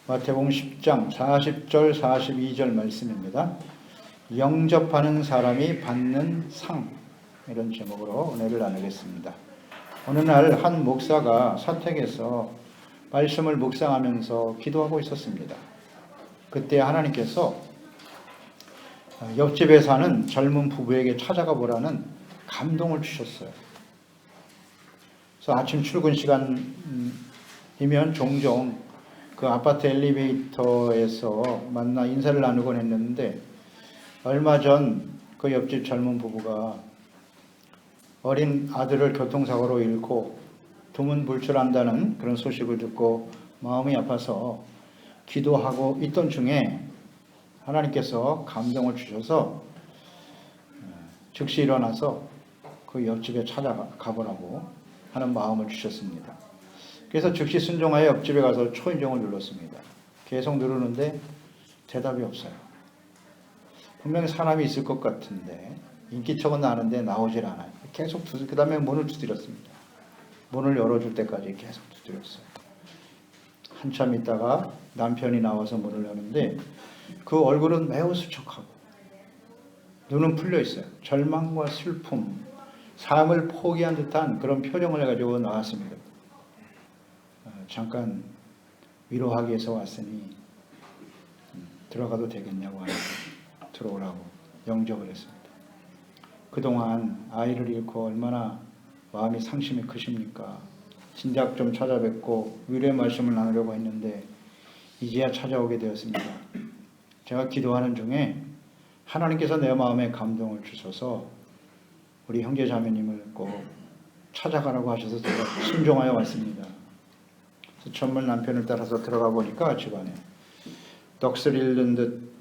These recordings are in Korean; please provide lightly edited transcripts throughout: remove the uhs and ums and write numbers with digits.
마태복음 10장 40절 42절 말씀입니다. 영접하는 사람이 받는 상, 이런 제목으로 은혜를 나누겠습니다. 어느 날 한 목사가 사택에서 말씀을 묵상하면서 기도하고 있었습니다. 그때 하나님께서 옆집에 사는 젊은 부부에게 찾아가 보라는 감동을 주셨어요. 그래서 아침 출근 시간이면 종종 그 아파트 엘리베이터에서 만나 인사를 나누곤 했는데, 얼마 전 그 옆집 젊은 부부가 어린 아들을 교통사고로 잃고 두문불출한다는 그런 소식을 듣고 마음이 아파서 기도하고 있던 중에 하나님께서 감동을 주셔서 즉시 일어나서 그 옆집에 찾아가 보라고 하는 마음을 주셨습니다. 그래서 즉시 순종하여 옆집에 가서 초인종을 눌렀습니다. 계속 누르는데 대답이 없어요. 분명히 사람이 있을 것 같은데, 인기척은 나는데 나오질 않아요. 계속 그 다음에 문을 두드렸습니다. 문을 열어줄 때까지 계속 두드렸어요. 한참 있다가 남편이 나와서 문을 여는데 그 얼굴은 매우 수척하고 눈은 풀려 있어요. 절망과 슬픔, 삶을 포기한 듯한 그런 표정을 가지고 나왔습니다. 잠깐 위로하기 위해서 왔으니 들어가도 되겠냐고 하는데 들어오라고 영접을 했습니다. 그동안 아이를 잃고 얼마나 마음이 상심이 크십니까? 진작 좀 찾아뵙고 위로의 말씀을 나누려고 했는데 이제야 찾아오게 되었습니다. 제가 기도하는 중에 하나님께서 내 마음에 감동을 주셔서 우리 형제 자매님을 꼭 찾아가라고 하셔서 제가 순종하여 왔습니다. 천문 남편을 따라서 들어가 보니까 집안에 넋을 잃는 듯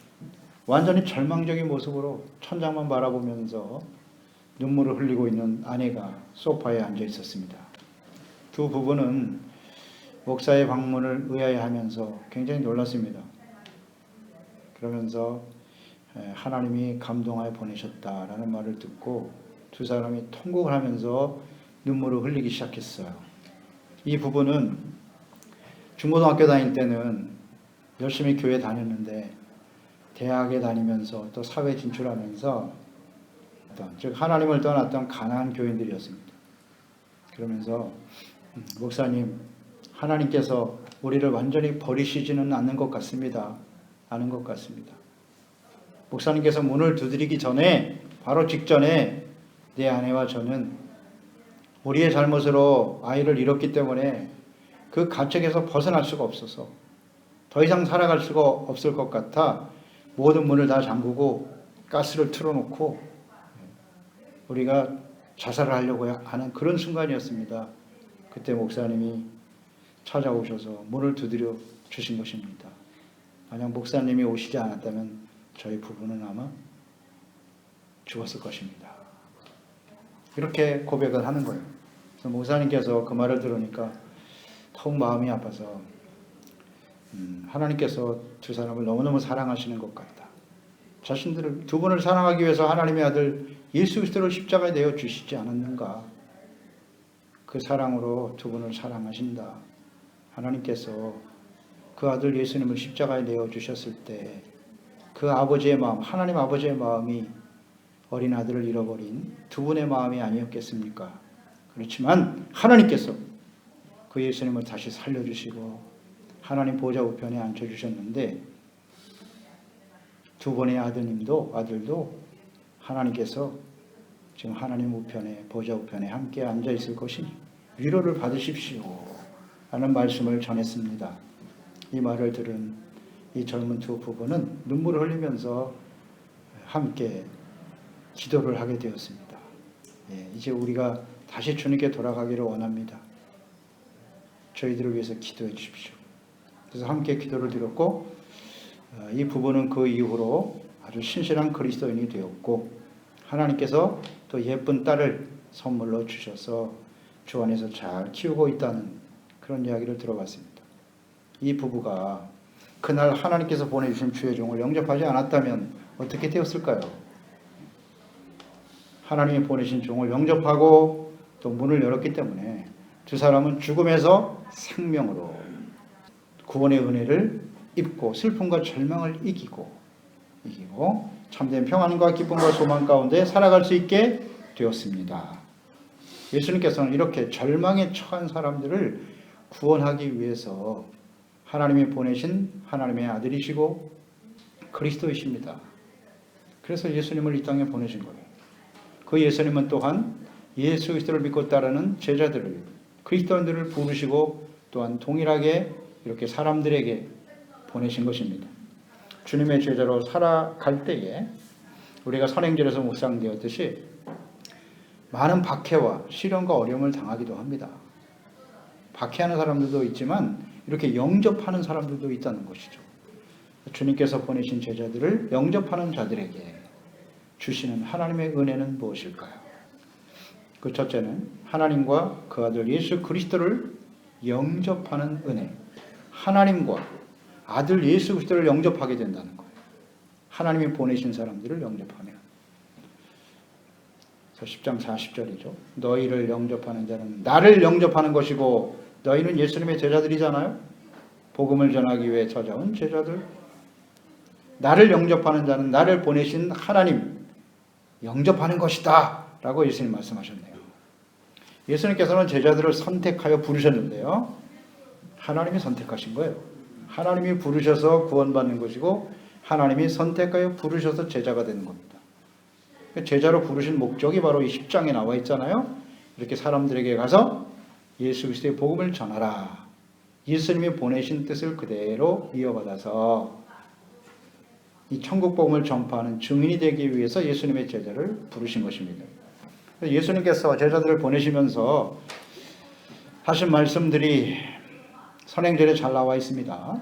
완전히 절망적인 모습으로 천장만 바라보면서 눈물을 흘리고 있는 아내가 소파에 앉아 있었습니다. 두 부부는 목사의 방문을 의아해하면서 굉장히 놀랐습니다. 그러면서 하나님이 감동하여 보내셨다라는 말을 듣고 두 사람이 통곡을 하면서 눈물을 흘리기 시작했어요. 이 부부는 중고등학교 다닐 때는 열심히 교회 다녔는데 대학에 다니면서 또 사회 진출하면서 즉 하나님을 떠났던 가난한 교인들이었습니다. 그러면서 목사님, 하나님께서 우리를 완전히 버리시지는 않는 것 같습니다. 않은 것 같습니다. 목사님께서 문을 두드리기 전에, 바로 직전에 내 아내와 저는 우리의 잘못으로 아이를 잃었기 때문에 그 가책에서 벗어날 수가 없어서 더 이상 살아갈 수가 없을 것 같아 모든 문을 다 잠그고 가스를 틀어놓고 우리가 자살을 하려고 하는 그런 순간이었습니다. 그때 목사님이 찾아오셔서 문을 두드려 주신 것입니다. 만약 목사님이 오시지 않았다면 저희 부부는 아마 죽었을 것입니다. 이렇게 고백을 하는 거예요. 그래서 목사님께서 그 말을 들으니까 더욱 마음이 아파서 하나님께서 두 사람을 너무너무 사랑하시는 것 같다. 자신들을, 두 분을 사랑하기 위해서 하나님의 아들 예수 그리스도를 십자가에 내어 주시지 않았는가? 그 사랑으로 두 분을 사랑하신다. 하나님께서 그 아들 예수님을 십자가에 내어 주셨을 때 그 아버지의 마음, 하나님 아버지의 마음이 어린 아들을 잃어버린 두 분의 마음이 아니었겠습니까? 그렇지만 하나님께서 그 예수님을 다시 살려주시고 하나님 보좌 우편에 앉혀주셨는데 두 번의 아들도 하나님께서 지금 하나님 우편에, 보좌 우편에 함께 앉아 있을 것이니 위로를 받으십시오 라는 말씀을 전했습니다. 이 말을 들은 이 젊은 두 부부는 눈물을 흘리면서 함께 기도를 하게 되었습니다. 이제 우리가 다시 주님께 돌아가기를 원합니다. 저희들을 위해서 기도해 주십시오. 그래서 함께 기도를 드렸고 이 부부는 그 이후로 아주 신실한 그리스도인이 되었고 하나님께서 또 예쁜 딸을 선물로 주셔서 주 안에서 잘 키우고 있다는 그런 이야기를 들어봤습니다. 이 부부가 그날 하나님께서 보내주신 주의 종을 영접하지 않았다면 어떻게 되었을까요? 하나님이 보내신 종을 영접하고 또 문을 열었기 때문에 두 사람은 죽음에서 생명으로 구원의 은혜를 입고 슬픔과 절망을 이기고 참된 평안과 기쁨과 소망 가운데 살아갈 수 있게 되었습니다. 예수님께서는 이렇게 절망에 처한 사람들을 구원하기 위해서 하나님이 보내신 하나님의 아들이시고 그리스도이십니다. 그래서 예수님을 이 땅에 보내신 거예요. 그 예수님은 또한 예수 그리스도를 믿고 따르는 제자들을, 그리스도인들을 부르시고 또한 동일하게 이렇게 사람들에게 보내신 것입니다. 주님의 제자로 살아갈 때에 우리가 선행절에서 묵상되었듯이 많은 박해와 시련과 어려움을 당하기도 합니다. 박해하는 사람들도 있지만 이렇게 영접하는 사람들도 있다는 것이죠. 주님께서 보내신 제자들을 영접하는 자들에게 주시는 하나님의 은혜는 무엇일까요? 그 첫째는 하나님과 그 아들 예수 그리스도를 영접하는 은혜. 하나님과 아들 예수 그리스도를 영접하게 된다는 거예요. 하나님이 보내신 사람들을 영접하면. 10장 40절이죠. 너희를 영접하는 자는 나를 영접하는 것이고, 너희는 예수님의 제자들이잖아요. 복음을 전하기 위해 찾아온 제자들. 나를 영접하는 자는 나를 보내신 하나님 영접하는 것이다 라고 예수님 말씀하셨네요. 예수님께서는 제자들을 선택하여 부르셨는데요, 하나님이 선택하신 거예요. 하나님이 부르셔서 구원받는 것이고 하나님이 선택하여 부르셔서 제자가 되는 겁니다. 제자로 부르신 목적이 바로 이 10장에 나와 있잖아요. 이렇게 사람들에게 가서 예수 그리스도의 복음을 전하라. 예수님이 보내신 뜻을 그대로 이어받아서 이 천국 복음을 전파하는 증인이 되기 위해서 예수님의 제자를 부르신 것입니다. 예수님께서 제자들을 보내시면서 하신 말씀들이 선행절에 잘 나와 있습니다.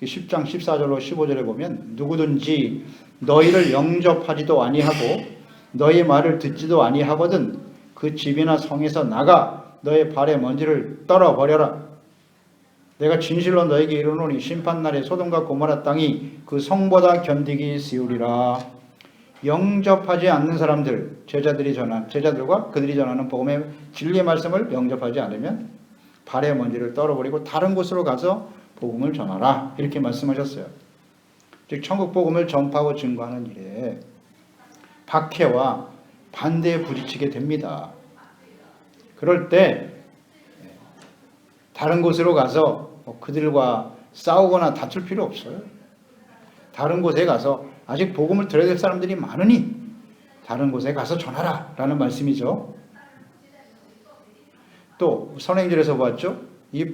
10장 14절로 15절에 보면 누구든지 너희를 영접하지도 아니하고 너희 말을 듣지도 아니하거든 그 집이나 성에서 나가 너의 발에 먼지를 떨어버려라. 내가 진실로 너에게 이르노니 심판날에 소돔과 고모라 땅이 그 성보다 견디기 쉬우리라. 영접하지 않는 사람들, 제자들과 그들이 전하는 복음의 진리의 말씀을 영접하지 않으면 발에 먼지를 떨어버리고 다른 곳으로 가서 복음을 전하라. 이렇게 말씀하셨어요. 즉 천국 복음을 전파하고 증거하는 일에 박해와 반대에 부딪히게 됩니다. 그럴 때 다른 곳으로 가서 그들과 싸우거나 다툴 필요 없어요. 다른 곳에 가서 아직 복음을 들어야 될 사람들이 많으니 다른 곳에 가서 전하라 라는 말씀이죠. 또 선행절에서 보았죠. 이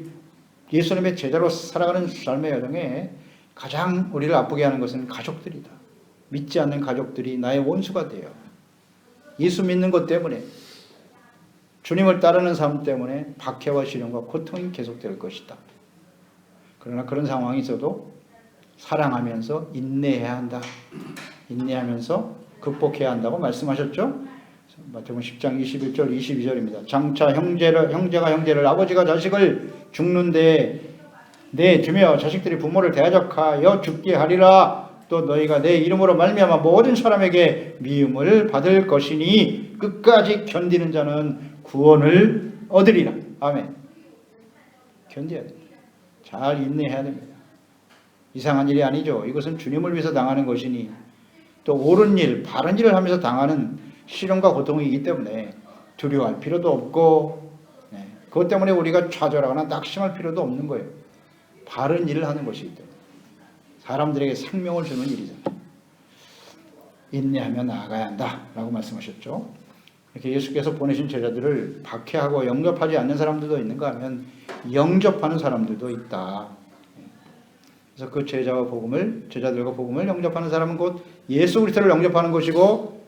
예수님의 제자로 살아가는 삶의 여정에 가장 우리를 아프게 하는 것은 가족들이다. 믿지 않는 가족들이 나의 원수가 돼요. 예수 믿는 것 때문에, 주님을 따르는 삶 때문에 박해와 시련과 고통이 계속될 것이다. 그러나 그런 상황이 있어도 사랑하면서 인내해야 한다. 인내하면서 극복해야 한다고 말씀하셨죠. 마태복음 10장 21절 22절입니다. 장차 형제가 형제를, 아버지가 자식을 죽는데 내주며 자식들이 부모를 대적하여 죽게 하리라. 또 너희가 내 이름으로 말미암아 모든 사람에게 미움을 받을 것이니 끝까지 견디는 자는 구원을 얻으리라. 아멘. 견뎌야 됩니다. 잘 인내해야 됩니다. 이상한 일이 아니죠. 이것은 주님을 위해서 당하는 것이니 또 옳은 일, 바른 일을 하면서 당하는 시련과 고통이기 때문에 두려워할 필요도 없고, 그것 때문에 우리가 좌절하거나 낙심할 필요도 없는 거예요. 바른 일을 하는 것이기 때문에. 사람들에게 생명을 주는 일이잖아요. 인내하며 나아가야 한다라고 말씀하셨죠. 이렇게 예수께서 보내신 제자들을 박해하고 영접하지 않는 사람들도 있는가 하면 영접하는 사람들도 있다. 그래서 그 제자들과 복음을 영접하는 사람은 곧 예수 그리스도를 영접하는 것이고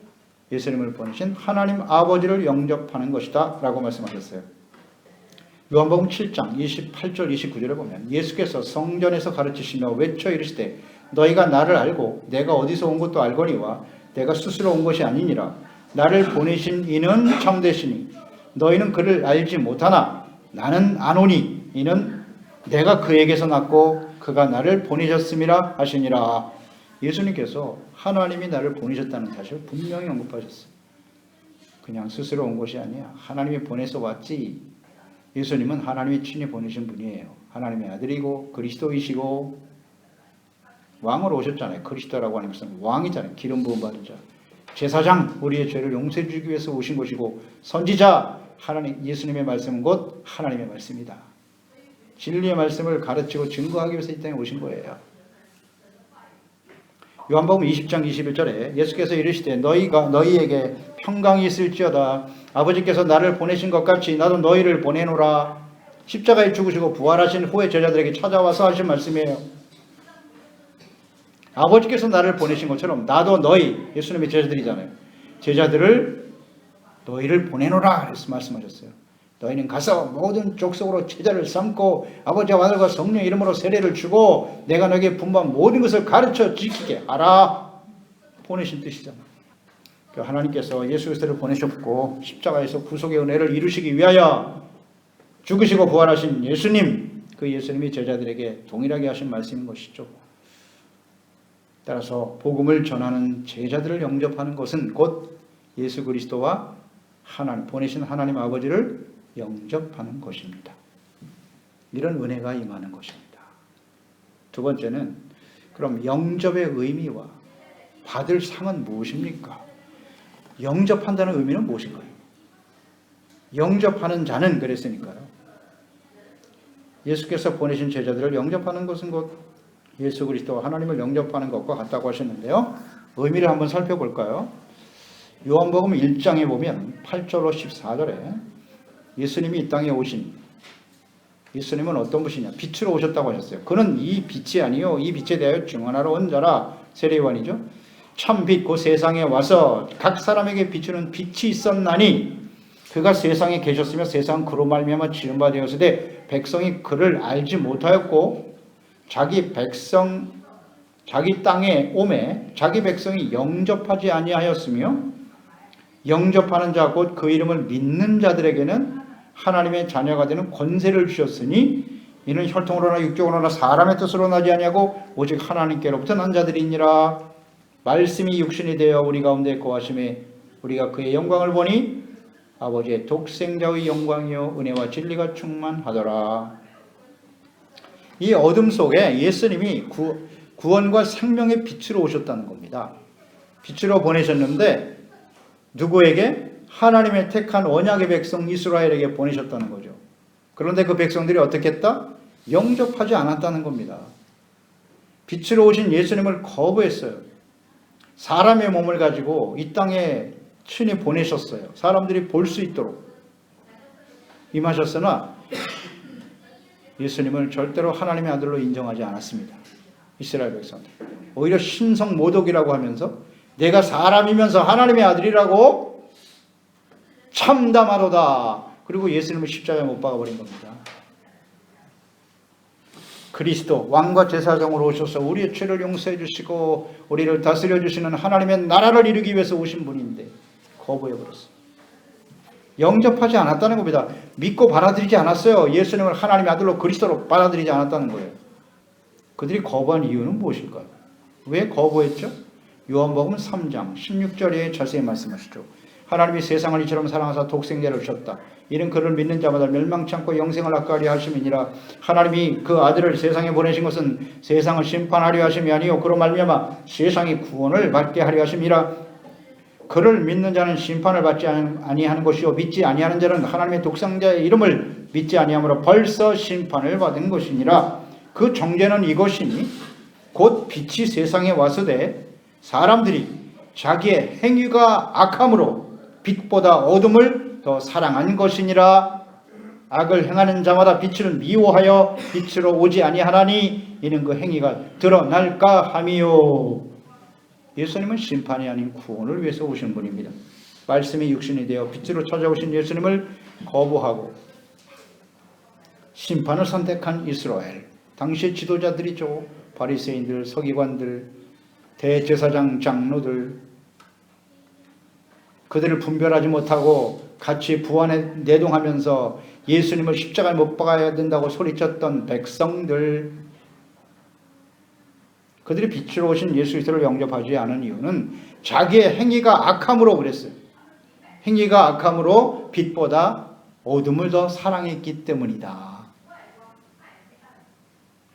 예수님을 보내신 하나님 아버지를 영접하는 것이다 라고 말씀하셨어요. 요한복음 7장 28절 29절에 보면 예수께서 성전에서 가르치시며 외쳐 이르시되 너희가 나를 알고 내가 어디서 온 것도 알거니와 내가 스스로 온 것이 아니니라. 나를 보내신 이는 참되시니 너희는 그를 알지 못하나 나는 아노니 이는 내가 그에게서 났고 그가 나를 보내셨음이라 하시니라. 예수님께서 하나님이 나를 보내셨다는 사실을 분명히 언급하셨어요. 그냥 스스로 온 것이 아니야. 하나님이 보내서 왔지. 예수님은 하나님이 친히 보내신 분이에요. 하나님의 아들이고 그리스도이시고 왕으로 오셨잖아요. 그리스도라고 하는 것은 왕이잖아요. 기름 부음 받은 자. 제사장, 우리의 죄를 용서해 주기 위해서 오신 것이고, 선지자, 하나님 예수님의 말씀은 곧 하나님의 말씀이다. 진리의 말씀을 가르치고 증거하기 위해서 이 땅에 오신 거예요. 요한복음 20장 21절에 예수께서 이르시되 너희에게 평강이 있을지어다. 아버지께서 나를 보내신 것 같이 나도 너희를 보내노라. 십자가에 죽으시고 부활하신 후에 제자들에게 찾아와서 하신 말씀이에요. 아버지께서 나를 보내신 것처럼 나도 너희, 예수님의 제자들이잖아요. 제자들을 너희를 보내노라 그래서 말씀하셨어요. 너희는 가서 모든 족속으로 제자를 삼고 아버지와 아들과 성령의 이름으로 세례를 주고 내가 너에게 분부한 모든 것을 가르쳐 지키게 하라. 보내신 뜻이잖아요. 하나님께서 예수 그리스도를 보내셨고 십자가에서 구속의 은혜를 이루시기 위하여 죽으시고 부활하신 예수님, 그 예수님이 제자들에게 동일하게 하신 말씀인 것이죠. 따라서 복음을 전하는 제자들을 영접하는 것은 곧 예수 그리스도와 하나님, 보내신 하나님 아버지를 영접하는 것입니다. 이런 은혜가 임하는 것입니다. 두 번째는 그럼 영접의 의미와 받을 상은 무엇입니까? 영접한다는 의미는 무엇인가요? 영접하는 자는 그랬으니까요. 예수께서 보내신 제자들을 영접하는 것은 곧 예수 그리스도와 하나님을 영접하는 것과 같다고 하셨는데요. 의미를 한번 살펴볼까요? 요한복음 1장에 보면 8절로 14절에 예수님이 이 땅에 오신, 예수님은 어떤 분이냐? 빛으로 오셨다고 하셨어요. 그는 이 빛이 아니요 이 빛에 대하여 증언하러 온 자라. 세례요한이죠. 참 빛 그 세상에 와서 각 사람에게 비추는 빛이 있었나니 그가 세상에 계셨으며 세상은 그로 말미암아 지은 바 되었으되 백성이 그를 알지 못하였고 자기 땅에 오매 자기 백성이 영접하지 아니하였으며 영접하는 자 곧 그 이름을 믿는 자들에게는 하나님의 자녀가 되는 권세를 주셨으니 이는 혈통으로나 육적으로나 사람의 뜻으로 나지 아니하고 오직 하나님께로부터 난 자들이니라. 말씀이 육신이 되어 우리 가운데 거하심에 우리가 그의 영광을 보니 아버지의 독생자의 영광이요 은혜와 진리가 충만하더라. 이 어둠 속에 예수님이 구원과 생명의 빛으로 오셨다는 겁니다. 빛으로 보내셨는데 누구에게? 하나님의 택한 언약의 백성 이스라엘에게 보내셨다는 거죠. 그런데 그 백성들이 어떻게 했다? 영접하지 않았다는 겁니다. 빛으로 오신 예수님을 거부했어요. 사람의 몸을 가지고 이 땅에 친히 보내셨어요. 사람들이 볼 수 있도록 임하셨으나 예수님을 절대로 하나님의 아들로 인정하지 않았습니다. 이스라엘 백성들. 오히려 신성 모독이라고 하면서 내가 사람이면서 하나님의 아들이라고 참담하도다. 그리고 예수님을 십자가에 못 박아버린 겁니다. 그리스도 왕과 제사장으로 오셔서 우리의 죄를 용서해 주시고 우리를 다스려 주시는 하나님의 나라를 이루기 위해서 오신 분인데 거부해버렸어요. 영접하지 않았다는 겁니다. 믿고 받아들이지 않았어요. 예수님을 하나님의 아들로 그리스도로 받아들이지 않았다는 거예요. 그들이 거부한 이유는 무엇일까요? 왜 거부했죠? 요한복음 3장 16절에 자세히 말씀하시죠. 하나님이 세상을 이처럼 사랑하사 독생자를 주셨다. 이는 그를 믿는 자마다 멸망치 않고 영생을 얻게 하려 하심이니라. 하나님이 그 아들을 세상에 보내신 것은 세상을 심판하려 하심이 아니요 그로 말미암아 세상이 구원을 받게 하려 하심이라. 그를 믿는 자는 심판을 받지 아니하는 것이요 믿지 아니하는 자는 하나님의 독생자의 이름을 믿지 아니함으로 벌써 심판을 받은 것이니라. 그 정죄는 이것이니 곧 빛이 세상에 와서되 사람들이 자기의 행위가 악함으로 빛보다 어둠을 더 사랑한 것이니라. 악을 행하는 자마다 빛을 미워하여 빛으로 오지 아니하나니 이는 그 행위가 드러날까 함이요. 예수님은 심판이 아닌 구원을 위해서 오신 분입니다. 말씀이 육신이 되어 빛으로 찾아오신 예수님을 거부하고 심판을 선택한 이스라엘, 당시의 지도자들이죠. 바리새인들, 서기관들, 대제사장, 장로들, 그들을 분별하지 못하고 같이 부안에 내동하면서 예수님을 십자가에 못 박아야 된다고 소리쳤던 백성들, 그들이 빛으로 오신 예수 그리스도를 영접하지 않은 이유는 자기의 행위가 악함으로 그랬어요. 행위가 악함으로 빛보다 어둠을 더 사랑했기 때문이다.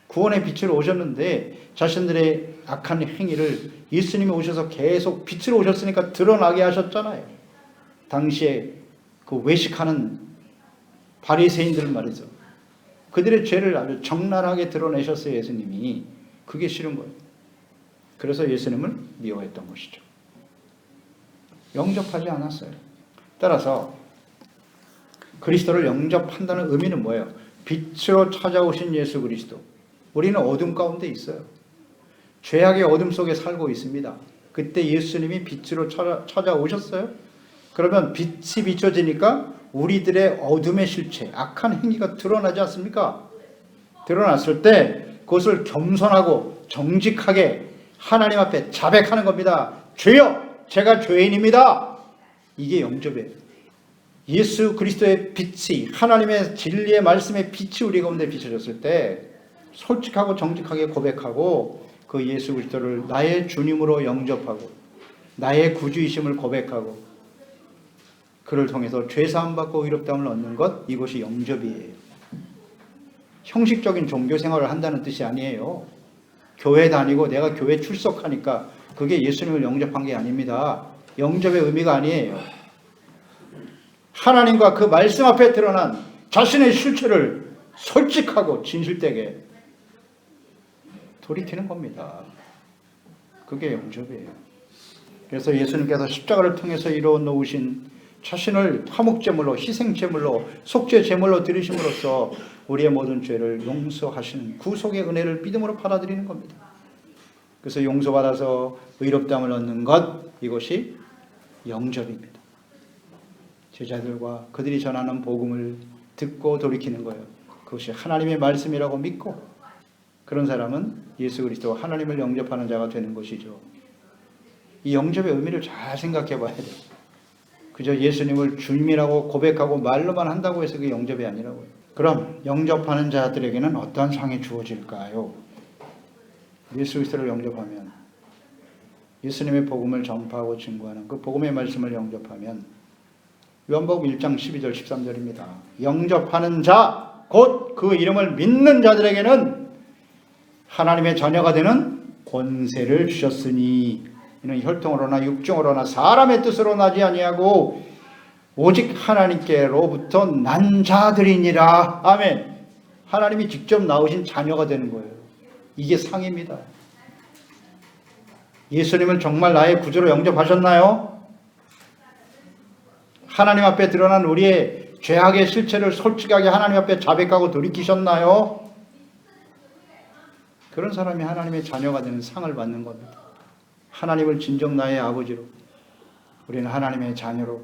구원의 빛으로 오셨는데 자신들의 악한 행위를 예수님이 오셔서 계속 빛으로 오셨으니까 드러나게 하셨잖아요. 당시에 그 외식하는 바리새인들 말이죠. 그들의 죄를 아주 적나라하게 드러내셨어요. 예수님이. 그게 싫은 거예요. 그래서 예수님을 미워했던 것이죠. 영접하지 않았어요. 따라서 그리스도를 영접한다는 의미는 뭐예요? 빛으로 찾아오신 예수 그리스도. 우리는 어둠 가운데 있어요. 죄악의 어둠 속에 살고 있습니다. 그때 예수님이 빛으로 찾아오셨어요. 그러면 빛이 비춰지니까 우리들의 어둠의 실체, 악한 행위가 드러나지 않습니까? 드러났을 때 그것을 겸손하고 정직하게 하나님 앞에 자백하는 겁니다. 주여, 제가 죄인입니다. 이게 영접이에요. 예수 그리스도의 빛이, 하나님의 진리의 말씀의 빛이 우리 가운데 비춰졌을 때 솔직하고 정직하게 고백하고 그 예수 그리스도를 나의 주님으로 영접하고 나의 구주이심을 고백하고 그를 통해서 죄사함 받고 의롭다함을 얻는 것, 이것이 영접이에요. 형식적인 종교 생활을 한다는 뜻이 아니에요. 교회 다니고 내가 교회 출석하니까 그게 예수님을 영접한 게 아닙니다. 영접의 의미가 아니에요. 하나님과 그 말씀 앞에 드러난 자신의 실체를 솔직하고 진실되게 돌이키는 겁니다. 그게 영접이에요. 그래서 예수님께서 십자가를 통해서 이루어 놓으신 자신을 화목제물로, 희생제물로, 속죄제물로 드리심으로써 우리의 모든 죄를 용서하시는 구속의 은혜를 믿음으로 받아들이는 겁니다. 그래서 용서받아서 의롭다함을 얻는 것, 이것이 영접입니다. 제자들과 그들이 전하는 복음을 듣고 돌이키는 거예요. 그것이 하나님의 말씀이라고 믿고 그런 사람은 예수 그리스도 하나님을 영접하는 자가 되는 것이죠. 이 영접의 의미를 잘 생각해 봐야 돼요. 그저 예수님을 주님이라고 고백하고 말로만 한다고 해서 그게 영접이 아니라고요. 그럼 영접하는 자들에게는 어떤 상이 주어질까요? 예수 그리스도를 영접하면, 예수님의 복음을 전파하고 증거하는 그 복음의 말씀을 영접하면, 요한복음 1장 12절 13절입니다. 영접하는 자, 곧 그 이름을 믿는 자들에게는 하나님의 자녀가 되는 권세를 주셨으니 이는 혈통으로나 육정으로나 사람의 뜻으로 나지 아니하고 오직 하나님께로부터 난 자들이니라. 아멘. 하나님이 직접 낳으신 자녀가 되는 거예요. 이게 상입니다. 예수님을 정말 나의 구주로 영접하셨나요? 하나님 앞에 드러난 우리의 죄악의 실체를 솔직하게 하나님 앞에 자백하고 돌이키셨나요? 그런 사람이 하나님의 자녀가 되는 상을 받는 겁니다. 하나님을 진정 나의 아버지로, 우리는 하나님의 자녀로,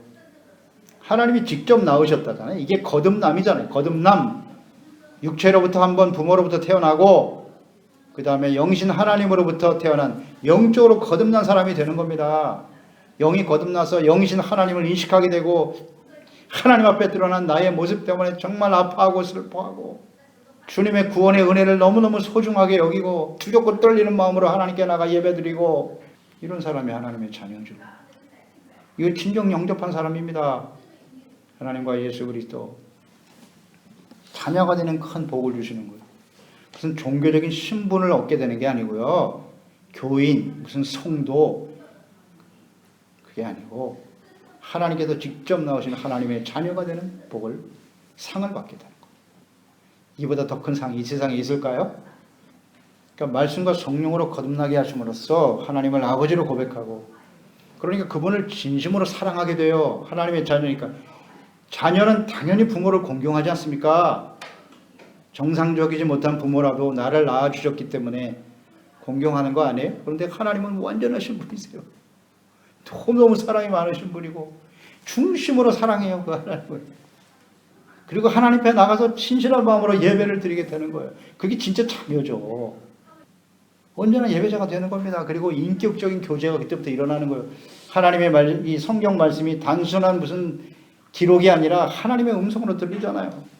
하나님이 직접 낳으셨다잖아요. 이게 거듭남이잖아요. 거듭남. 육체로부터 한번 부모로부터 태어나고 그 다음에 영신 하나님으로부터 태어난 영적으로 거듭난 사람이 되는 겁니다. 영이 거듭나서 영신 하나님을 인식하게 되고 하나님 앞에 드러난 나의 모습 때문에 정말 아파하고 슬퍼하고 주님의 구원의 은혜를 너무너무 소중하게 여기고 두렵고 떨리는 마음으로 하나님께 나가 예배드리고, 이런 사람이 하나님의 자녀죠. 이거 진정 영접한 사람입니다. 하나님과 예수 그리스도 자녀가 되는 큰 복을 주시는 거예요. 무슨 종교적인 신분을 얻게 되는 게 아니고요. 교인, 무슨 성도, 그게 아니고 하나님께서 직접 나오신 하나님의 자녀가 되는 복을, 상을 받게 되는 거예요. 이보다 더 큰 상이 이 세상에 있을까요? 그러니까 말씀과 성령으로 거듭나게 하심으로써 하나님을 아버지로 고백하고, 그러니까 그분을 진심으로 사랑하게 돼요. 하나님의 자녀니까. 자녀는 당연히 부모를 공경하지 않습니까? 정상적이지 못한 부모라도 나를 낳아주셨기 때문에 공경하는 거 아니에요? 그런데 하나님은 완전하신 분이세요. 너무너무 사랑이 많으신 분이고 중심으로 사랑해요, 그 하나님을. 그리고 하나님 앞에 나가서 신실한 마음으로 예배를 드리게 되는 거예요. 그게 진짜 자녀죠. 언제나 예배자가 되는 겁니다. 그리고 인격적인 교제가 그때부터 일어나는 거예요. 하나님의 이 성경 말씀이 단순한 무슨 기록이 아니라 하나님의 음성으로 들리잖아요.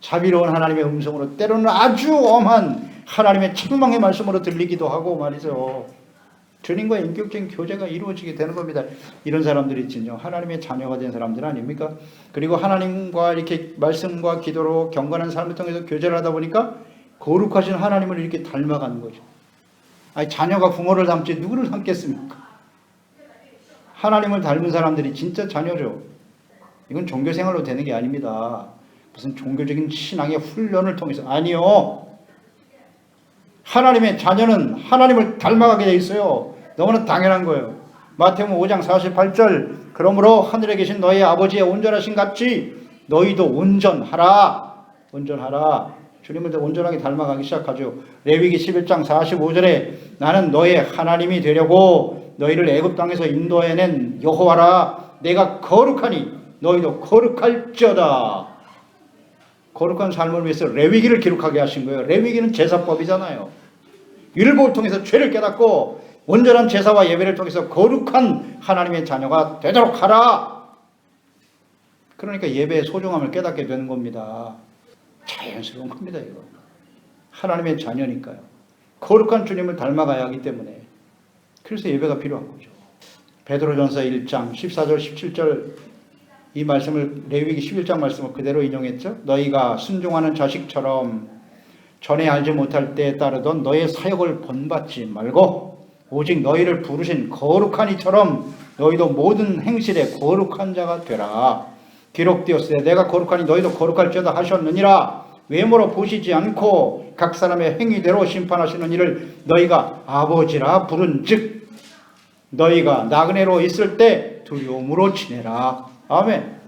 자비로운 하나님의 음성으로, 때로는 아주 엄한 하나님의 책망의 말씀으로 들리기도 하고 말이죠. 주님과의 인격적인 교제가 이루어지게 되는 겁니다. 이런 사람들이 진정 하나님의 자녀가 된 사람들 아닙니까? 그리고 하나님과 이렇게 말씀과 기도로 경건한 삶을 통해서 교제를 하다 보니까 거룩하신 하나님을 이렇게 닮아가는 거죠. 아니, 자녀가 부모를 닮지 누구를 닮겠습니까? 하나님을 닮은 사람들이 진짜 자녀죠. 이건 종교생활로 되는 게 아닙니다. 무슨 종교적인 신앙의 훈련을 통해서. 아니요. 하나님의 자녀는 하나님을 닮아가게 돼 있어요. 너무나 당연한 거예요. 마태복음 5장 48절 그러므로 하늘에 계신 너희 아버지의 온전하신 같이 너희도 온전하라. 온전하라. 주님을 온전하게 닮아가기 시작하죠. 레위기 11장 45절에 나는 너의 하나님이 되려고 너희를 애굽 땅에서 인도해낸 여호와라. 내가 거룩하니 너희도 거룩할지어다. 거룩한 삶을 위해서 레위기를 기록하게 하신 거예요. 레위기는 제사법이잖아요. 율법을 통해서 죄를 깨닫고 온전한 제사와 예배를 통해서 거룩한 하나님의 자녀가 되도록 하라. 그러니까 예배의 소중함을 깨닫게 되는 겁니다. 자연스러운 겁니다. 이거 하나님의 자녀니까요. 거룩한 주님을 닮아가야 하기 때문에 그래서 예배가 필요한 거죠. 베드로전서 1장 14절 17절 이 말씀을 레위기 11장 말씀을 그대로 인용했죠. 너희가 순종하는 자식처럼 전에 알지 못할 때에 따르던 너의 사역을 본받지 말고 오직 너희를 부르신 거룩한 이처럼 너희도 모든 행실에 거룩한 자가 되라. 기록되었으되 내가 거룩하니 너희도 거룩할지어다 하셨느니라. 외모로 보시지 않고 각 사람의 행위대로 심판하시는 이를 너희가 아버지라 부른즉 너희가 나그네로 있을 때 두려움으로 지내라. 아멘.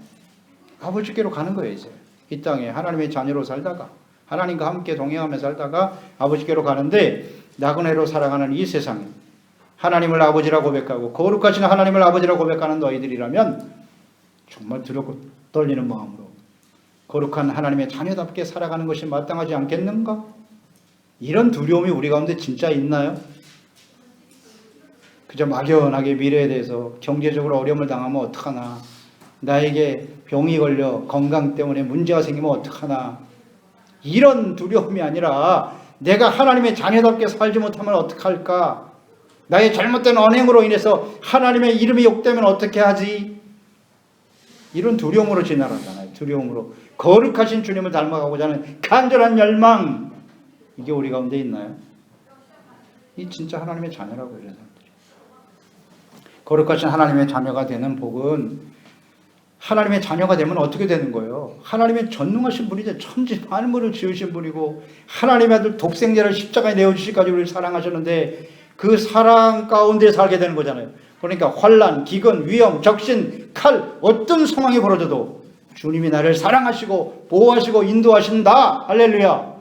아버지께로 가는 거예요. 이제 이 땅에 하나님의 자녀로 살다가 하나님과 함께 동행하며 살다가 아버지께로 가는데 나그네로 살아가는 이 세상에 하나님을 아버지라 고백하고 거룩하신 하나님을 아버지라 고백하는 너희들이라면 정말 두렵고 떨리는 마음으로 거룩한 하나님의 자녀답게 살아가는 것이 마땅하지 않겠는가? 이런 두려움이 우리 가운데 진짜 있나요? 그저 막연하게 미래에 대해서 경제적으로 어려움을 당하면 어떡하나, 나에게 병이 걸려 건강 때문에 문제가 생기면 어떡하나, 이런 두려움이 아니라 내가 하나님의 자녀답게 살지 못하면 어떡할까? 나의 잘못된 언행으로 인해서 하나님의 이름이 욕되면 어떻게 하지? 이런 두려움으로 지나가잖아요. 두려움으로. 거룩하신 주님을 닮아가고자 하는 간절한 열망, 이게 우리 가운데 있나요? 이 진짜 하나님의 자녀라고 이런 사람들이. 거룩하신 하나님의 자녀가 되는 복은, 하나님의 자녀가 되면 어떻게 되는 거예요? 하나님의 전능하신 분이죠. 천지 만물을 지으신 분이고 하나님의 아들 독생자를 십자가에 내어주시기까지 우리를 사랑하셨는데 그 사랑 가운데 살게 되는 거잖아요. 그러니까 환난, 기근, 위험, 적신, 칼, 어떤 상황이 벌어져도 주님이 나를 사랑하시고 보호하시고 인도하신다. 할렐루야.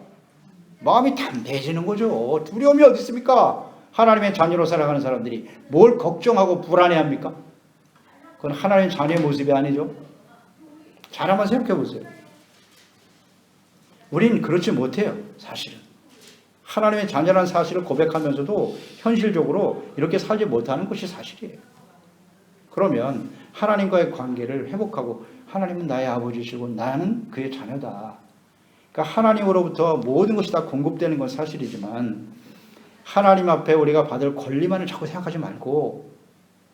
마음이 담대해지는 거죠. 두려움이 어디 있습니까? 하나님의 자녀로 살아가는 사람들이 뭘 걱정하고 불안해합니까? 그건 하나님의 자녀의 모습이 아니죠. 잘 한번 생각해 보세요. 우린 그렇지 못해요. 사실은. 하나님의 자녀라는 사실을 고백하면서도 현실적으로 이렇게 살지 못하는 것이 사실이에요. 그러면 하나님과의 관계를 회복하고, 하나님은 나의 아버지시고 나는 그의 자녀다. 그러니까 하나님으로부터 모든 것이 다 공급되는 건 사실이지만 하나님 앞에 우리가 받을 권리만을 자꾸 생각하지 말고,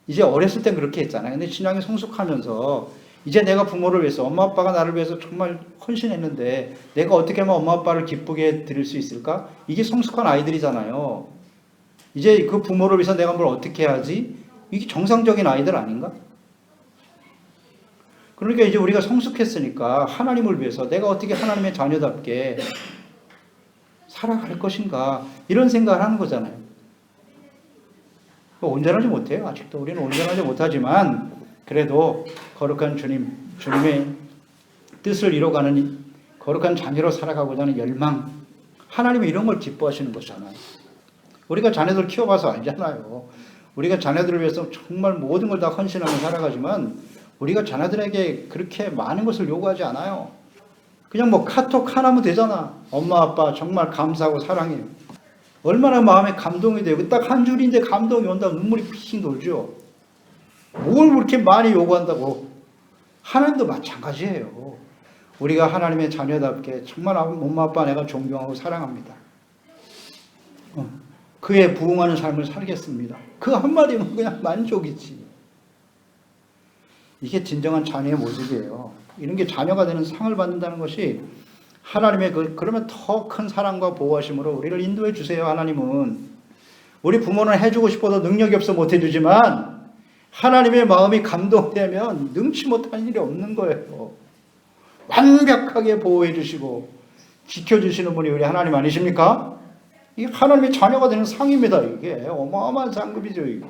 이제 어렸을 땐 그렇게 했잖아요. 근데 신앙이 성숙하면서 이제 내가 부모를 위해서, 엄마 아빠가 나를 위해서 정말 헌신했는데 내가 어떻게 하면 엄마 아빠를 기쁘게 드릴 수 있을까? 이게 성숙한 아이들이잖아요. 이제 그 부모를 위해서 내가 뭘 어떻게 해야지? 이게 정상적인 아이들 아닌가? 그러니까 이제 우리가 성숙했으니까 하나님을 위해서 내가 어떻게 하나님의 자녀답게 살아갈 것인가, 이런 생각을 하는 거잖아요. 온전하지 못해요. 아직도 우리는 온전하지 못하지만 그래도 거룩한 주님의 뜻을 이뤄가는 거룩한 자녀로 살아가고자 하는 열망, 하나님이 이런 걸 기뻐하시는 거잖아요. 우리가 자녀들 키워봐서 알잖아요. 우리가 자녀들을 위해서 정말 모든 걸 다 헌신하며 살아가지만 우리가 자녀들에게 그렇게 많은 것을 요구하지 않아요. 그냥 뭐 카톡 하나면 되잖아. 엄마 아빠 정말 감사하고 사랑해요. 얼마나 마음에 감동이 돼요. 딱 한 줄인데 감동이 온다고 눈물이 핑 돌죠. 뭘 그렇게 많이 요구한다고. 하나님도 마찬가지예요. 우리가 하나님의 자녀답게 정말 엄마 아빠 내가 존경하고 사랑합니다. 그에 부응하는 삶을 살겠습니다. 그 한마디면 그냥 만족이지. 이게 진정한 자녀의 모습이에요. 이런 게 자녀가 되는 상을 받는다는 것이 하나님의 그러면 더 큰 사랑과 보호하심으로 우리를 인도해 주세요. 하나님은 우리 부모는 해주고 싶어도 능력이 없어 못 해주지만 하나님의 마음이 감동되면 능치 못한 일이 없는 거예요. 완벽하게 보호해 주시고 지켜주시는 분이 우리 하나님 아니십니까? 이게 하나님의 자녀가 되는 상입니다. 이게 어마어마한 상급이죠. 이거.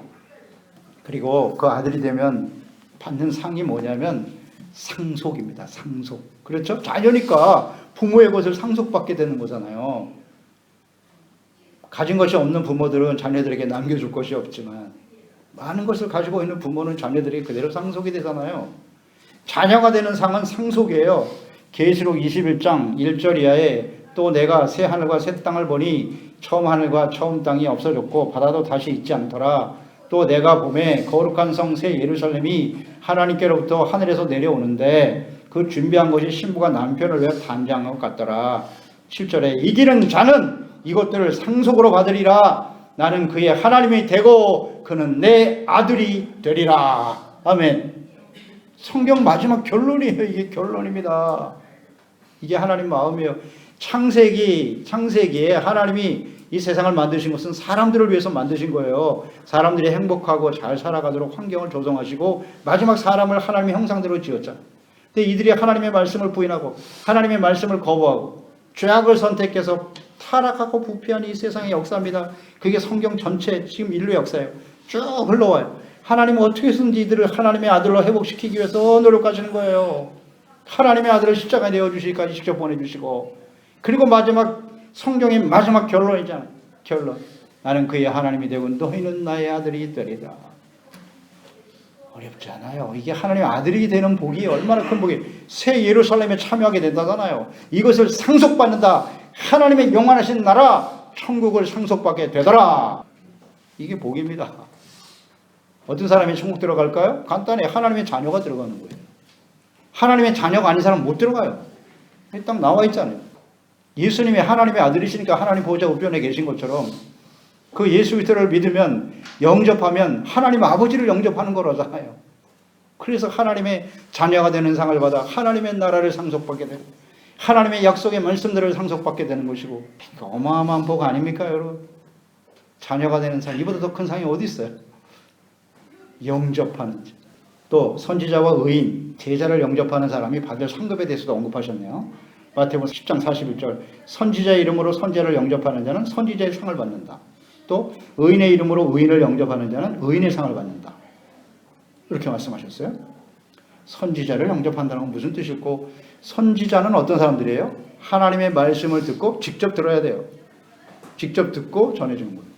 그리고 그 아들이 되면 받는 상이 뭐냐면 상속입니다. 상속. 그렇죠? 자녀니까 부모의 것을 상속받게 되는 거잖아요. 가진 것이 없는 부모들은 자녀들에게 남겨줄 것이 없지만 많은 것을 가지고 있는 부모는 자녀들이 그대로 상속이 되잖아요. 자녀가 되는 상은 상속이에요. 계시록 21장 1절 이하에 또 내가 새 하늘과 새 땅을 보니 처음 하늘과 처음 땅이 없어졌고 바다도 다시 있지 않더라. 또 내가 보매 거룩한 성 새 예루살렘이 하나님께로부터 하늘에서 내려오는데 그 준비한 것이 신부가 남편을 위해 단장한 것 같더라. 7절에 이기는 자는 이것들을 상속으로 받으리라. 나는 그의 하나님이 되고 그는 내 아들이 되리라. 아멘. 성경 마지막 결론이에요. 이게 결론입니다. 이게 하나님 마음이에요. 창세기에 하나님이 이 세상을 만드신 것은 사람들을 위해서 만드신 거예요. 사람들이 행복하고 잘 살아가도록 환경을 조성하시고 마지막 사람을 하나님의 형상대로 지었잖아요. 근데 이들이 하나님의 말씀을 부인하고 하나님의 말씀을 거부하고 죄악을 선택해서 타락하고 부패한 이 세상의 역사입니다. 그게 성경 전체 지금 인류 역사예요. 쭉 흘러와요. 하나님은 어떻게 해서든지 이들을 하나님의 아들로 회복시키기 위해서 노력하시는 거예요. 하나님의 아들을 십자가에 내어주시기까지 직접 보내주시고 그리고 마지막 성경의 마지막 결론이잖아요. 결론. 나는 그의 하나님이 되고 너희는 나의 아들이 되리라. 어렵지 않아요. 이게 하나님의 아들이 되는 복이 얼마나 큰 복이 새 예루살렘에 참여하게 된다잖아요. 이것을 상속받는다. 하나님의 영원하신 나라 천국을 상속받게 되더라. 이게 복입니다. 어떤 사람이 천국 들어갈까요? 간단해. 하나님의 자녀가 들어가는 거예요. 하나님의 자녀가 아닌 사람은 못 들어가요. 딱 나와 있잖아요. 예수님이 하나님의 아들이시니까 하나님 보좌 우편에 계신 것처럼 그 예수 그리스도를 믿으면 영접하면 하나님 아버지를 영접하는 거라잖아요. 그래서 하나님의 자녀가 되는 상을 받아 하나님의 나라를 상속받게 되고 하나님의 약속의 말씀들을 상속받게 되는 것이고 어마어마한 복 아닙니까 여러분? 자녀가 되는 상 이보다 더 큰 상이 어디 있어요? 영접하는 또 선지자와 의인 제자를 영접하는 사람이 받을 상급에 대해서도 언급하셨네요. 마태복음 10장 41절 선지자의 이름으로 선지자를 영접하는 자는 선지자의 상을 받는다. 또 의인의 이름으로 의인을 영접하는 자는 의인의 상을 받는다. 이렇게 말씀하셨어요. 선지자를 영접한다는 건 무슨 뜻일고 선지자는 어떤 사람들이에요? 하나님의 말씀을 듣고 직접 들어야 돼요. 직접 듣고 전해주는 거예요.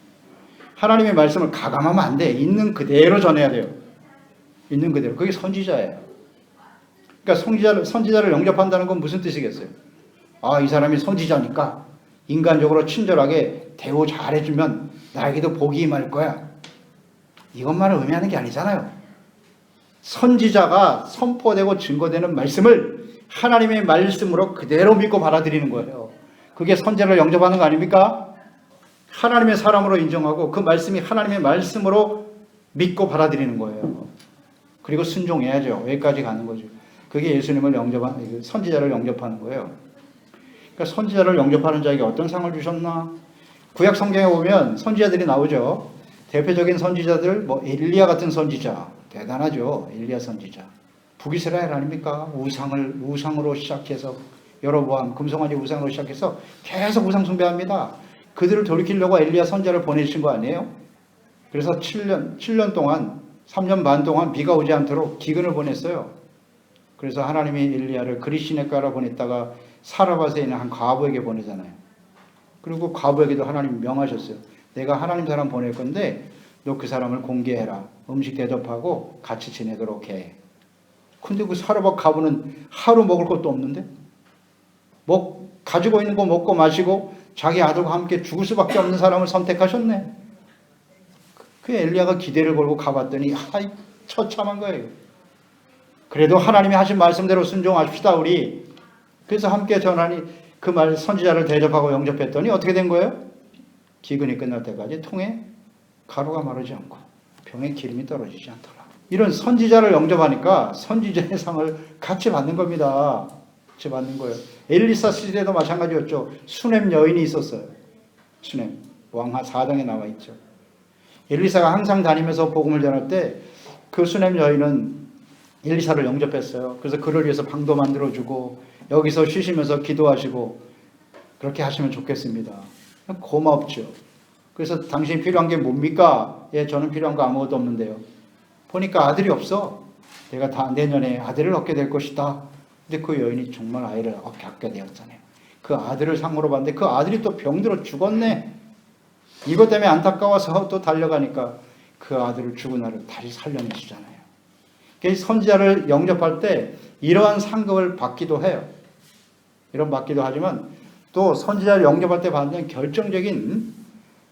하나님의 말씀을 가감하면 안 돼. 있는 그대로 전해야 돼요. 있는 그대로. 그게 선지자예요. 그러니까 선지자를 영접한다는 건 무슨 뜻이겠어요? 아, 이 사람이 선지자니까 인간적으로 친절하게 대우 잘해주면 나에게도 복이 임할 거야. 이것만을 의미하는 게 아니잖아요. 선지자가 선포되고 증거되는 말씀을 하나님의 말씀으로 그대로 믿고 받아들이는 거예요. 그게 선지자를 영접하는 거 아닙니까? 하나님의 사람으로 인정하고 그 말씀이 하나님의 말씀으로 믿고 받아들이는 거예요. 그리고 순종해야죠. 여기까지 가는 거죠. 그게 예수님을 영접하는, 선지자를 영접하는 거예요. 그러니까 선지자를 영접하는 자에게 어떤 상을 주셨나? 구약 성경에 보면 선지자들이 나오죠. 대표적인 선지자들, 엘리야 같은 선지자. 대단하죠. 엘리야 선지자. 북이스라엘 아닙니까? 우상으로 시작해서, 여로보암, 금송아지 우상으로 시작해서 계속 우상 숭배합니다. 그들을 돌이키려고 엘리야 선지자를 보내신 거 아니에요? 그래서 7년 동안, 3년 반 동안 비가 오지 않도록 기근을 보냈어요. 그래서 하나님이 엘리야를 그리시네가로 보냈다가 사라밧에 있는 한 과부에게 보내잖아요. 그리고 과부에게도 하나님 명하셨어요. 내가 하나님 사람 보낼 건데 너 그 사람을 공개해라. 음식 대접하고 같이 지내도록 해. 근데 그 사라밧 과부는 하루 먹을 것도 없는데 가지고 있는 거 먹고 마시고 자기 아들과 함께 죽을 수밖에 없는 사람을 선택하셨네. 그 엘리야가 기대를 걸고 가봤더니 처참한 거예요. 그래도 하나님이 하신 말씀대로 순종합시다 우리. 그래서 함께 전하니 그 말 선지자를 대접하고 영접했더니 어떻게 된 거예요? 기근이 끝날 때까지 통에 가루가 마르지 않고 병에 기름이 떨어지지 않더라. 이런 선지자를 영접하니까 선지자의 상을 같이 받는 겁니다. 받는 거예요. 엘리사 시대도 마찬가지였죠. 수넴 여인이 있었어요. 수넴 왕하 4장에 나와 있죠. 엘리사가 항상 다니면서 복음을 전할 때 그 수넴 여인은 엘리사를 영접했어요. 그래서 그를 위해서 방도 만들어주고 여기서 쉬시면서 기도하시고 그렇게 하시면 좋겠습니다. 고맙죠. 그래서 당신이 필요한 게 뭡니까? 예, 저는 필요한 거 아무것도 없는데요. 보니까 아들이 없어. 내가 다 내년에 아들을 얻게 될 것이다. 근데 그 여인이 정말 아이를 얻게 되었잖아요. 그 아들을 상으로 봤는데 그 아들이 또 병들어 죽었네. 이것 때문에 안타까워서 또 달려가니까 그 아들을 죽은 날을 다시 살려내시잖아요. 선지자를 영접할 때 이러한 상급을 받기도 해요. 이런 받기도 하지만 또 선지자를 영접할 때 받는 결정적인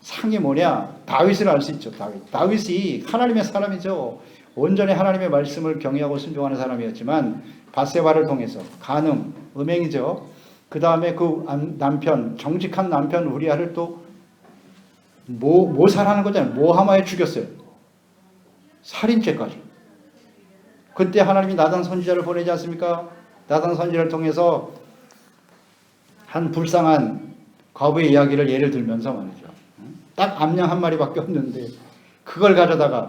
상이 뭐냐? 다윗을 알 수 있죠. 다윗이 하나님의 사람이죠. 온전히 하나님의 말씀을 경외하고 순종하는 사람이었지만 밧세바를 통해서 간음, 음행이죠. 그 다음에 그 남편, 정직한 남편 우리아를 또 모살하는 거잖아요. 모하마에 죽였어요. 살인죄까지. 그때 하나님이 나단 선지자를 보내지 않습니까? 나단 선지자를 통해서 한 불쌍한 과부의 이야기를 예를 들면서 말이죠. 딱 암양 한 마리밖에 없는데 그걸 가져다가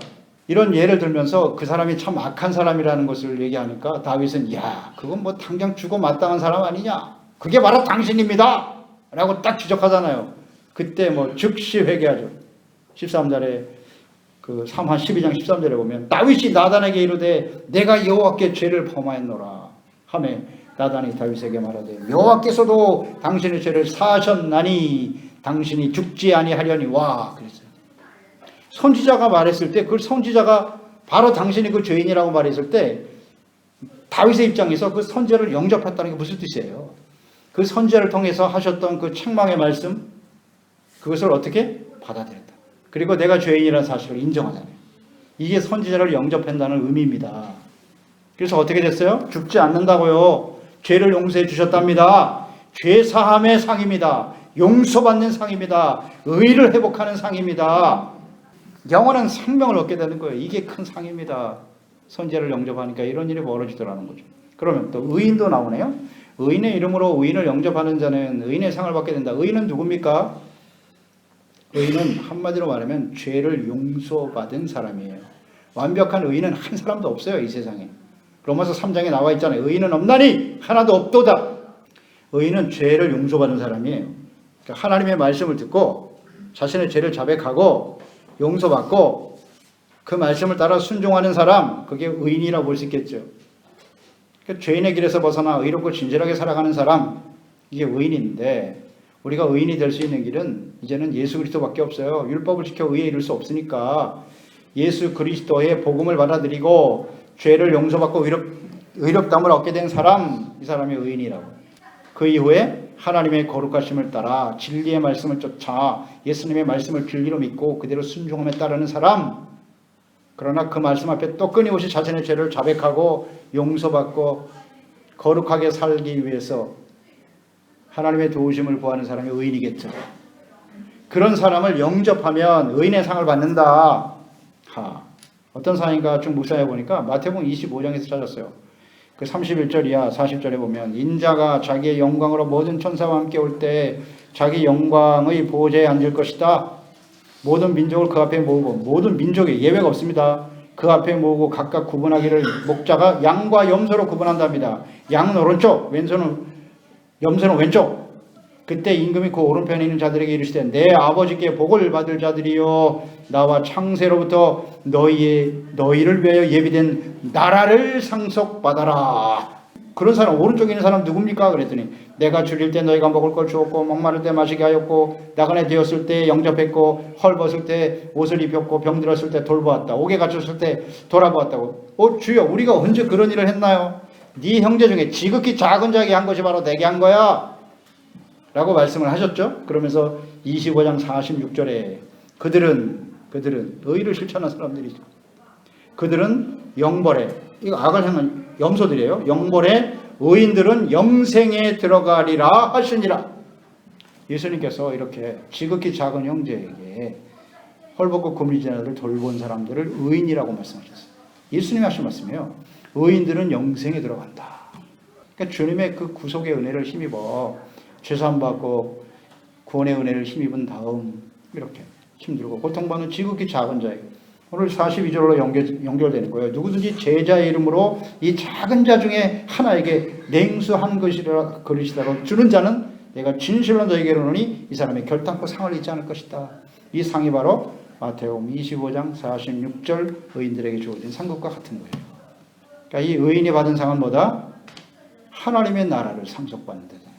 이런 예를 들면서 그 사람이 참 악한 사람이라는 것을 얘기하니까 다윗은 야, 그건 뭐 당장 죽어 마땅한 사람 아니냐? 그게 바로 당신입니다! 라고 딱 지적하잖아요. 그때 뭐 즉시 회개하죠. 13절에 그 3한 12장 13절에 보면 다윗이 나단에게 이르되 내가 여호와께 죄를 범하였노라 하매 나단이 다윗에게 말하되 여호와께서도 당신의 죄를 사하셨나니 당신이 죽지 아니하려니 와 그랬어요. 선지자가 말했을 때 그 선지자가 바로 당신이 그 죄인이라고 말했을 때 다윗의 입장에서 그 선지자를 영접했다는 게 무슨 뜻이에요? 그 선지자를 통해서 하셨던 그 책망의 말씀 그것을 어떻게 받아들였다. 그리고 내가 죄인이라는 사실을 인정하잖아요. 이게 선지자를 영접한다는 의미입니다. 그래서 어떻게 됐어요? 죽지 않는다고요. 죄를 용서해 주셨답니다. 죄 사함의 상입니다. 용서받는 상입니다. 의를 회복하는 상입니다. 영원한 생명을 얻게 되는 거예요. 이게 큰 상입니다. 선지자를 영접하니까 이런 일이 벌어지더라는 거죠. 그러면 또 의인도 나오네요. 의인의 이름으로 의인을 영접하는 자는 의인의 상을 받게 된다. 의인은 누굽니까? 의인은 한마디로 말하면 죄를 용서받은 사람이에요. 완벽한 의인은 한 사람도 없어요. 이 세상에. 로마서 3장에 나와 있잖아요. 의인은 없나니 하나도 없도다. 의인은 죄를 용서받은 사람이에요. 그러니까 하나님의 말씀을 듣고 자신의 죄를 자백하고 용서받고 그 말씀을 따라 순종하는 사람, 그게 의인이라고 볼 수 있겠죠. 그러니까 죄인의 길에서 벗어나 의롭고 진실하게 살아가는 사람, 이게 의인인데 우리가 의인이 될 수 있는 길은 이제는 예수 그리스도밖에 없어요. 율법을 지켜 의에 이를 수 없으니까 예수 그리스도의 복음을 받아들이고 죄를 용서받고 의롭다함을 얻게 된 사람, 이 사람이 의인이라고. 그 이후에 하나님의 거룩하심을 따라 진리의 말씀을 쫓아 예수님의 말씀을 진리로 믿고 그대로 순종함에 따르는 사람. 그러나 그 말씀 앞에 또 끊임없이 자신의 죄를 자백하고 용서받고 거룩하게 살기 위해서 하나님의 도우심을 구하는 사람이 의인이겠죠. 그런 사람을 영접하면 의인의 상을 받는다. 어떤 상인가 좀 묵상해 보니까 마태복음 25장에서 찾았어요. 그 31절 이하 40절에 보면 인자가 자기의 영광으로 모든 천사와 함께 올 때 자기 영광의 보좌에 앉을 것이다. 모든 민족을 그 앞에 모으고 모든 민족에 예외가 없습니다. 그 앞에 모으고 각각 구분하기를 목자가 양과 염소로 구분한답니다. 양은 오른쪽, 염소는 왼쪽. 그때 임금이 그 오른편에 있는 자들에게 이르시되 내 아버지께 복을 받을 자들이요 나와 창세로부터 너희를 위하여 예비된 나라를 상속받아라. 그런 사람, 오른쪽에 있는 사람 누굽니까? 그랬더니 내가 줄일 때 너희가 먹을 걸 주었고 목마를 때 마시게 하였고 나그네 되었을 때 영접했고 헐벗을 때 옷을 입혔고 병들었을 때 돌보았다. 옥에 갇혔을 때 돌아보았다고. 주여 우리가 언제 그런 일을 했나요? 네 형제 중에 지극히 작은 자에게 한 것이 바로 내게 한 거야 라고 말씀을 하셨죠. 그러면서 25장 46절에 그들은 의를 실천한 사람들이죠. 그들은 영벌에, 이거 악을 행한 염소들이에요. 영벌에 의인들은 영생에 들어가리라 하시니라. 예수님께서 이렇게 지극히 작은 형제에게 헐벗고 굶주린 자를 돌본 사람들을 의인이라고 말씀하셨어요. 예수님이 하신 말씀이에요. 의인들은 영생에 들어간다. 그러니까 그러니까 주님의 그 구속의 은혜를 힘입어 죄사함 받고 구원의 은혜를 힘입은 다음 이렇게 힘들고 고통받는 지극히 작은 자에게 오늘 42절로 연결되는 거예요. 누구든지 제자의 이름으로 이 작은 자 중에 하나에게 냉수 한 그릇이라도 주는 자는 내가 진실로 너에게 이르노니 이 사람이 결단코 상을 잊지 않을 것이다. 이 상이 바로 마태복음 25장 46절 의인들에게 주어진 상급과 같은 거예요. 그러니까 이 의인이 받은 상은 뭐다? 하나님의 나라를 상속받는 데잖아요.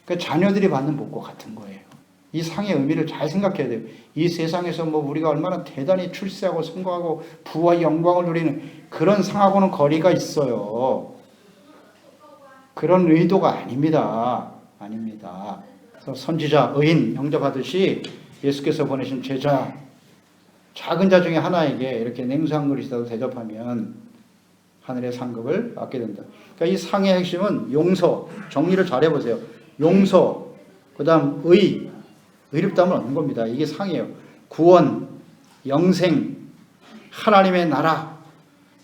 그러니까 자녀들이 받는 복과 같은 거예요. 이 상의 의미를 잘 생각해야 돼요. 이 세상에서 뭐 우리가 얼마나 대단히 출세하고 성공하고 부와 영광을 누리는 그런 상하고는 거리가 있어요. 그런 의도가 아닙니다. 아닙니다. 그래서 선지자, 의인 영접하듯이 예수께서 보내신 제자, 작은 자 중에 하나에게 이렇게 냉수 한 그릇이라도 대접하면 하늘의 상급을 받게 된다. 그러니까 이 상의 핵심은 용서, 정리를 잘 해보세요. 용서, 그 다음 의롭다함을 얻는 겁니다. 이게 상이에요. 구원, 영생, 하나님의 나라,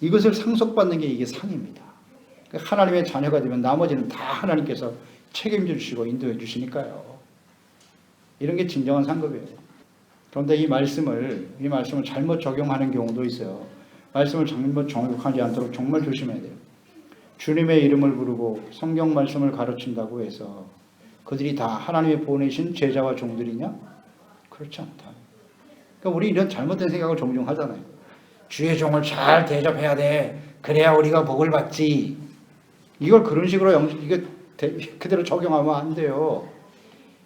이것을 상속받는 게 이게 상입니다. 하나님의 자녀가 되면 나머지는 다 하나님께서 책임져 주시고 인도해 주시니까요. 이런 게 진정한 상급이에요. 그런데 이 말씀을 잘못 적용하는 경우도 있어요. 말씀을 잘못 정복하지 않도록 정말 조심해야 돼요. 주님의 이름을 부르고 성경 말씀을 가르친다고 해서 그들이 다 하나님이 보내신 제자와 종들이냐? 그렇지 않다. 그러니까 우리 이런 잘못된 생각을 종종 하잖아요. 주의 종을 잘 대접해야 돼. 그래야 우리가 복을 받지. 이걸 그런 식으로 이게 그대로 적용하면 안 돼요.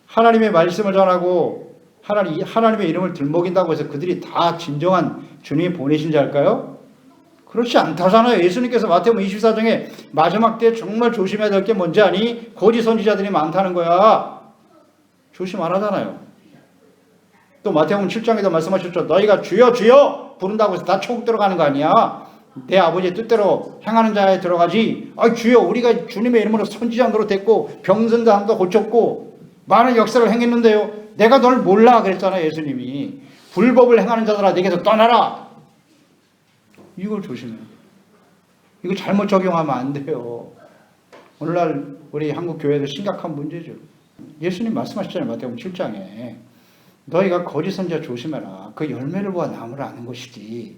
하나님의 말씀을 전하고 하나님의 이름을 들먹인다고 해서 그들이 다 진정한 주님이 보내신 자일까요? 그렇지 않다잖아요. 예수님께서 마태복음 24장에 마지막 때 정말 조심해야 될 게 뭔지 아니? 거짓 선지자들이 많다는 거야. 조심하라잖아요. 또 마태복음 7장에도 말씀하셨죠. 너희가 주여 주여 부른다고 해서 다 천국 들어가는 거 아니야. 내 아버지의 뜻대로 행하는 자에 들어가지. 주여 우리가 주님의 이름으로 선지자 노릇했고 병든 사람도 고쳤고 많은 역사를 행했는데요. 내가 너를 몰라 그랬잖아요. 예수님이. 불법을 행하는 자들아 내게서 떠나라. 이걸 조심해요. 이거 잘못 적용하면 안 돼요. 오늘날 우리 한국 교회도 심각한 문제죠. 예수님 말씀하셨잖아요. 마태복음 7장에. 너희가 거짓 선지자 조심해라. 그 열매를 보아 나무를 아는 것이지.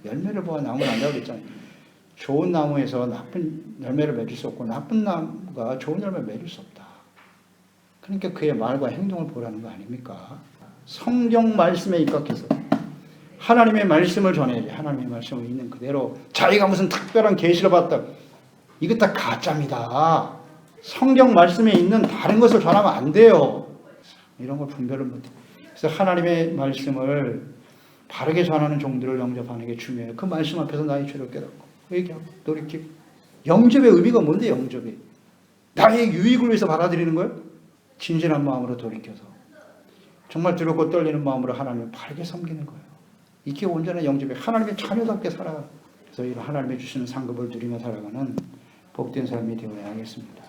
열매를 보아 나무를 안다고 그랬잖아요. 좋은 나무에서 나쁜 열매를 맺을 수 없고 나쁜 나무가 좋은 열매를 맺을 수 없다. 그러니까 그의 말과 행동을 보라는 거 아닙니까? 성경 말씀에 입각해서 하나님의 말씀을 전해야지. 하나님의 말씀을 있는 그대로 자기가 무슨 특별한 계시를 받다. 이거 다 가짜입니다. 성경 말씀에 있는 다른 것을 전하면 안 돼요. 이런 걸 분별을 못해. 그래서 하나님의 말씀을 바르게 전하는 종들을 영접하는 게 중요해요. 그 말씀 앞에서 나의 죄를 깨닫고 회개하고 돌이키고. 영접의 의미가 뭔데 영접이? 나의 유익을 위해서 받아들이는 거예요? 진실한 마음으로 돌이켜서 정말 두렵고 떨리는 마음으로 하나님을 바르게 섬기는 거예요. 이게 온전한 영접이 하나님의 자녀답게 살아가. 그래서 이런 하나님이 주시는 상급을 누리며 살아가는 복된 삶이 되어야 하겠습니다.